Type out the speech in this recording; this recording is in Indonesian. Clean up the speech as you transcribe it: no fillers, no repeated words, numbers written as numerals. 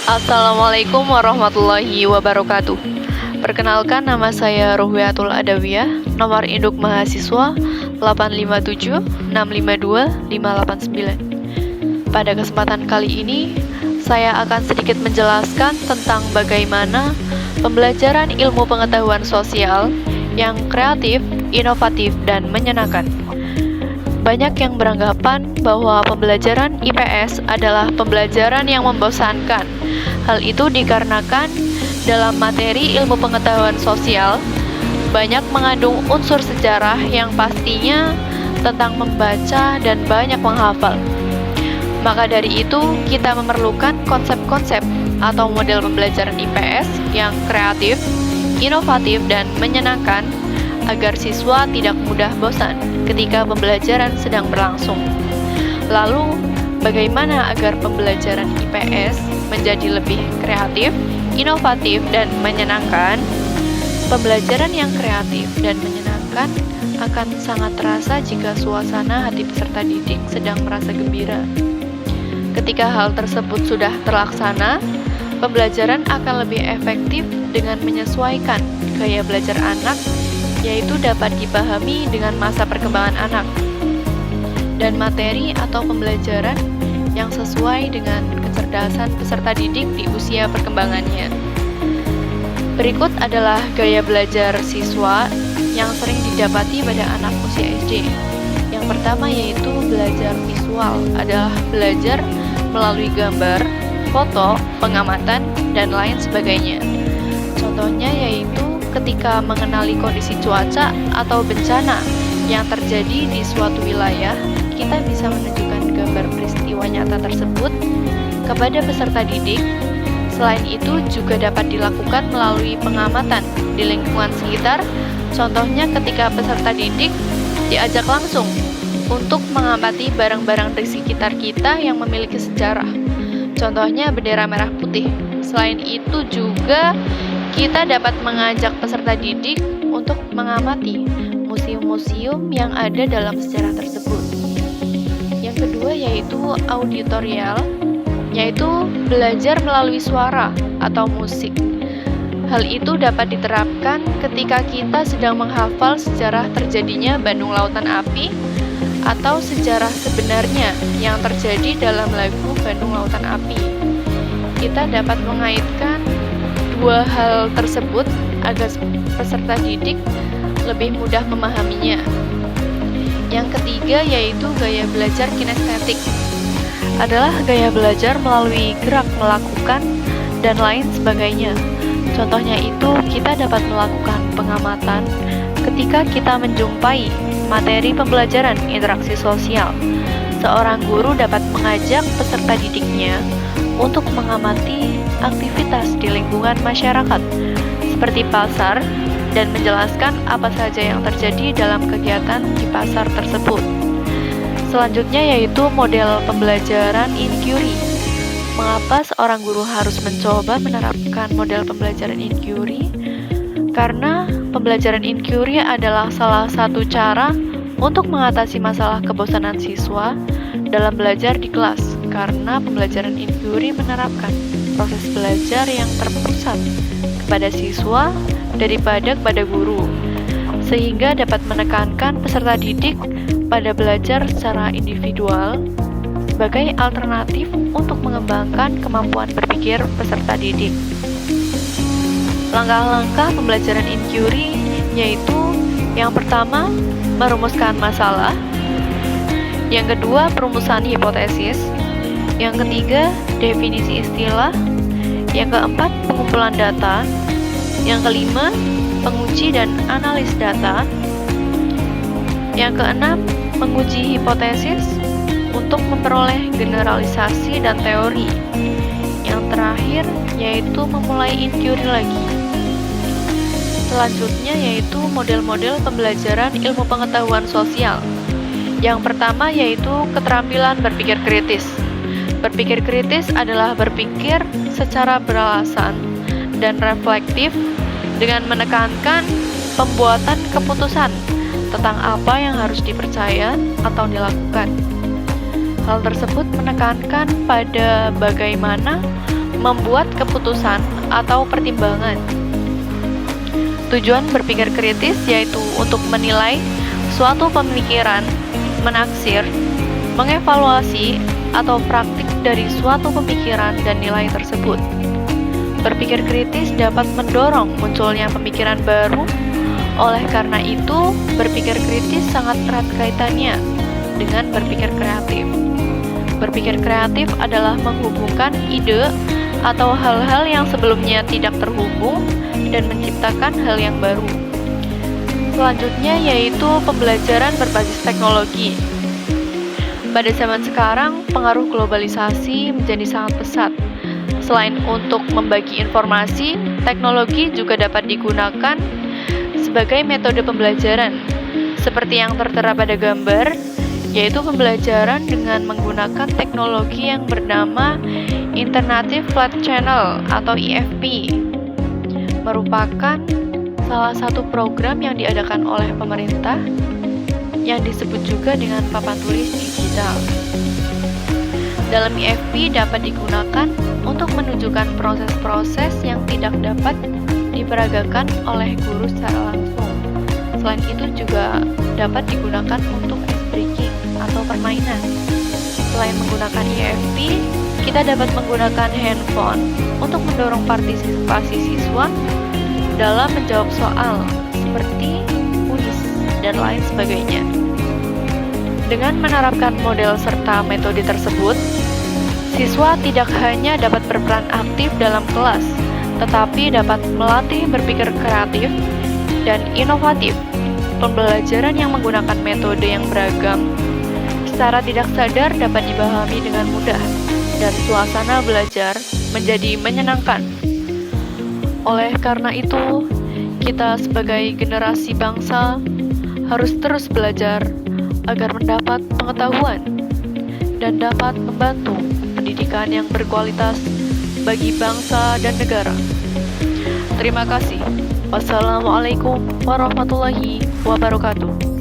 Assalamualaikum warahmatullahi wabarakatuh. Perkenalkan, nama saya Ruhwiatul Adawiyah, nomor induk mahasiswa 857652589. Pada kesempatan kali ini, saya akan sedikit menjelaskan tentang bagaimana pembelajaran ilmu pengetahuan sosial yang kreatif, inovatif, dan menyenangkan. Banyak yang beranggapan bahwa pembelajaran IPS adalah pembelajaran yang membosankan. Hal itu dikarenakan dalam materi ilmu pengetahuan sosial banyak mengandung unsur sejarah yang pastinya tentang membaca dan banyak menghafal. Maka dari itu, kita memerlukan konsep-konsep atau model pembelajaran IPS yang kreatif, inovatif, dan menyenangkan agar siswa tidak mudah bosan ketika pembelajaran sedang berlangsung. Lalu, bagaimana agar pembelajaran IPS menjadi lebih kreatif, inovatif, dan menyenangkan? Pembelajaran yang kreatif dan menyenangkan akan sangat terasa jika suasana hati peserta didik sedang merasa gembira. Ketika hal tersebut sudah terlaksana, pembelajaran akan lebih efektif dengan menyesuaikan gaya belajar anak, yaitu dapat dipahami dengan masa perkembangan anak, dan materi atau pembelajaran yang sesuai dengan kecerdasan peserta didik di usia perkembangannya. Berikut adalah gaya belajar siswa yang sering didapati pada anak usia SD. Yang pertama yaitu belajar visual, adalah belajar melalui gambar, foto, pengamatan, dan lain sebagainya. Contohnya yaitu ketika mengenali kondisi cuaca atau bencana yang terjadi di suatu wilayah, kita bisa menunjukkan gambar peristiwa nyata tersebut kepada peserta didik. Selain itu, juga dapat dilakukan melalui pengamatan di lingkungan sekitar. Contohnya ketika peserta didik diajak langsung untuk mengamati barang-barang di sekitar kita yang memiliki sejarah. Contohnya bendera merah putih. Selain itu juga kita dapat mengajak peserta didik untuk mengamati museum-museum yang ada dalam sejarah tersebut. Yang kedua yaitu auditorial, yaitu belajar melalui suara atau musik. Hal itu dapat diterapkan ketika kita sedang menghafal sejarah terjadinya Bandung Lautan Api atau sejarah sebenarnya yang terjadi dalam lagu Bandung Lautan Api. Kita dapat mengaitkan dua hal tersebut agar peserta didik lebih mudah memahaminya. Yang ketiga yaitu gaya belajar kinestetik, adalah gaya belajar melalui gerak, melakukan, dan lain sebagainya. Contohnya itu kita dapat melakukan pengamatan ketika kita menjumpai materi pembelajaran interaksi sosial. Seorang guru dapat mengajak peserta didiknya untuk mengamati aktivitas di lingkungan masyarakat seperti pasar dan menjelaskan apa saja yang terjadi dalam kegiatan di pasar tersebut. Selanjutnya yaitu model pembelajaran inquiry. Mengapa seorang guru harus mencoba menerapkan model pembelajaran inquiry? Karena pembelajaran inquiry adalah salah satu cara untuk mengatasi masalah kebosanan siswa dalam belajar di kelas, karena pembelajaran inquiry menerapkan proses belajar yang terpusat kepada siswa daripada kepada guru, sehingga dapat menekankan peserta didik pada belajar secara individual sebagai alternatif untuk mengembangkan kemampuan berpikir peserta didik. Langkah-langkah pembelajaran inquiry yaitu yang pertama, merumuskan masalah. Yang kedua, perumusan hipotesis. Yang ketiga, definisi istilah. Yang keempat, pengumpulan data. Yang kelima, penguji dan analis data. Yang keenam, menguji hipotesis untuk memperoleh generalisasi dan teori. Yang terakhir, yaitu memulai inquiry lagi. Selanjutnya yaitu model-model pembelajaran ilmu pengetahuan sosial. Yang pertama yaitu keterampilan berpikir kritis. Berpikir kritis adalah berpikir secara beralasan dan reflektif dengan menekankan pembuatan keputusan tentang apa yang harus dipercaya atau dilakukan. Hal tersebut menekankan pada bagaimana membuat keputusan atau pertimbangan. Tujuan berpikir kritis yaitu untuk menilai suatu pemikiran, menaksir, mengevaluasi, atau praktik dari suatu pemikiran dan nilai tersebut. Berpikir kritis dapat mendorong munculnya pemikiran baru. Oleh karena itu, berpikir kritis sangat erat kaitannya dengan berpikir kreatif. Berpikir kreatif adalah menghubungkan ide atau hal-hal yang sebelumnya tidak terhubung dan menciptakan hal yang baru. Selanjutnya yaitu pembelajaran berbasis teknologi. Pada zaman sekarang, pengaruh globalisasi menjadi sangat pesat. Selain untuk membagi informasi, teknologi juga dapat digunakan sebagai metode pembelajaran. Seperti yang tertera pada gambar, yaitu pembelajaran dengan menggunakan teknologi yang bernama Interactive Flat Channel atau IFP, merupakan salah satu program yang diadakan oleh pemerintah yang disebut juga dengan papan tulis digital. Dalam IFP dapat digunakan untuk menunjukkan proses-proses yang tidak dapat diperagakan oleh guru secara langsung. Selain itu juga dapat digunakan untuk ice breaking atau permainan. Selain menggunakan IFP, kita dapat menggunakan handphone untuk mendorong partisipasi siswa dalam menjawab soal seperti kuis dan lain sebagainya. Dengan menerapkan model serta metode tersebut, siswa tidak hanya dapat berperan aktif dalam kelas, tetapi dapat melatih berpikir kreatif dan inovatif. Pembelajaran yang menggunakan metode yang beragam secara tidak sadar dapat dipahami dengan mudah, dan suasana belajar menjadi menyenangkan. Oleh karena itu, kita sebagai generasi bangsa harus terus belajar agar mendapat pengetahuan dan dapat membantu pendidikan yang berkualitas bagi bangsa dan negara. Terima kasih. Wassalamualaikum warahmatullahi wabarakatuh.